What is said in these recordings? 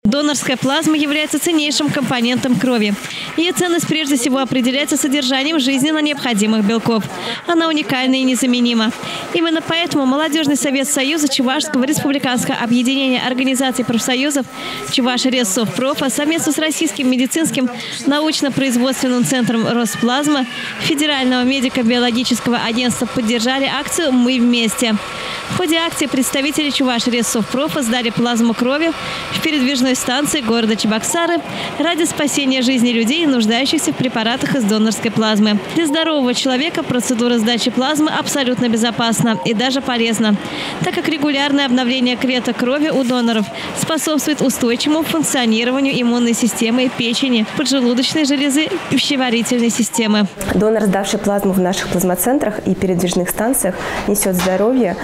Донорская плазма является ценнейшим компонентом крови. Ее ценность прежде всего определяется содержанием жизненно необходимых белков. Она уникальна и незаменима. Именно поэтому Молодежный совет Союза Чувашского республиканского объединения организаций профсоюзов Чуваш-Рессовпрофа совместно с Российским медицинским научно-производственным центром Росплазма Федерального медико-биологического агентства поддержали акцию «Мы вместе». В ходе акции представители Чуваш-Рессовпрофа сдали плазму крови в передвижной станции города Чебоксары ради спасения жизни людей, нуждающихся в препаратах из донорской плазмы. Для здорового человека процедура сдачи плазмы абсолютно безопасна и даже полезна, так как регулярное обновление клеток крови у доноров способствует устойчивому функционированию иммунной системы, печени, поджелудочной железы и пищеварительной системы. Донор, сдавший плазму в наших плазмоцентрах и передвижных станциях, несет здоровье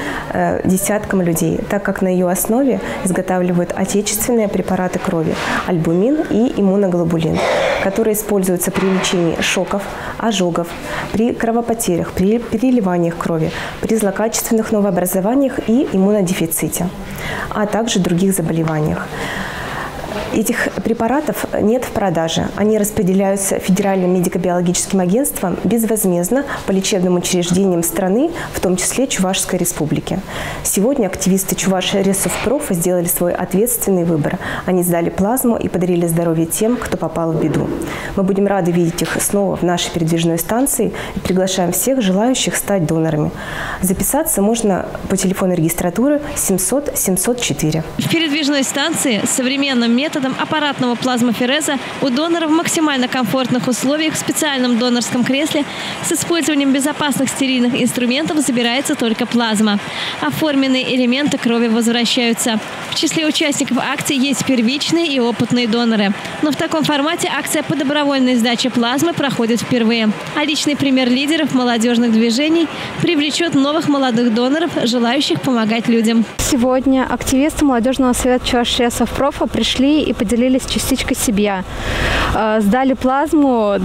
десяткам людей, так как на ее основе изготавливают отечественные препараты крови – альбумин и иммуноглобулин, которые используются при лечении шоков, ожогов, при кровопотерях, при переливаниях крови, при злокачественных новообразованиях и иммунодефиците, а также других заболеваниях. Этих препаратов нет в продаже. Они распределяются Федеральным медико-биологическим агентством безвозмездно по лечебным учреждениям страны, в том числе Чувашской республики. Сегодня активисты Чуваш-Рессовпрофа сделали свой ответственный выбор. Они сдали плазму и подарили здоровье тем, кто попал в беду. Мы будем рады видеть их снова в нашей передвижной станции и приглашаем всех желающих стать донорами. Записаться можно по телефону регистратуры 700 704. В передвижной станции с современным методом аппаратного плазмофереза у донора в максимально комфортных условиях в специальном донорском кресле с использованием безопасных стерильных инструментов забирается только плазма. Оформленные элементы крови возвращаются. В числе участников акции есть первичные и опытные доноры. Но в таком формате акция по добровольной сдаче плазмы проходит впервые. А личный пример лидеров молодежных движений привлечет новых молодых доноров, желающих помогать людям. Сегодня активисты Молодежного совета Чуваш-Рессовпрофа пришли и поделились частичкой себя. Сдали плазму,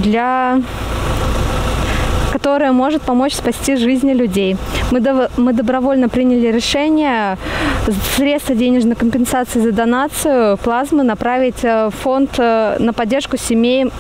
которая может помочь спасти жизни людей. Мы добровольно приняли решение средства денежной компенсации за донацию плазмы направить в фонд на поддержку семьям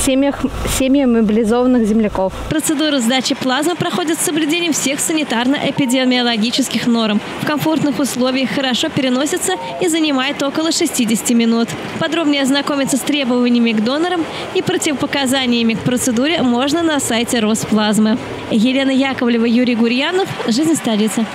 мобилизованных земляков. Процедура сдачи плазмы проходит с соблюдением всех санитарно-эпидемиологических норм. В комфортных условиях хорошо переносится и занимает около 60 минут. Подробнее ознакомиться с требованиями к донорам и противопоказаниями к процедуре можно на сайте Росплазмы. Елена Яковлева, Юрий Гурьянов. Жизнь столицы.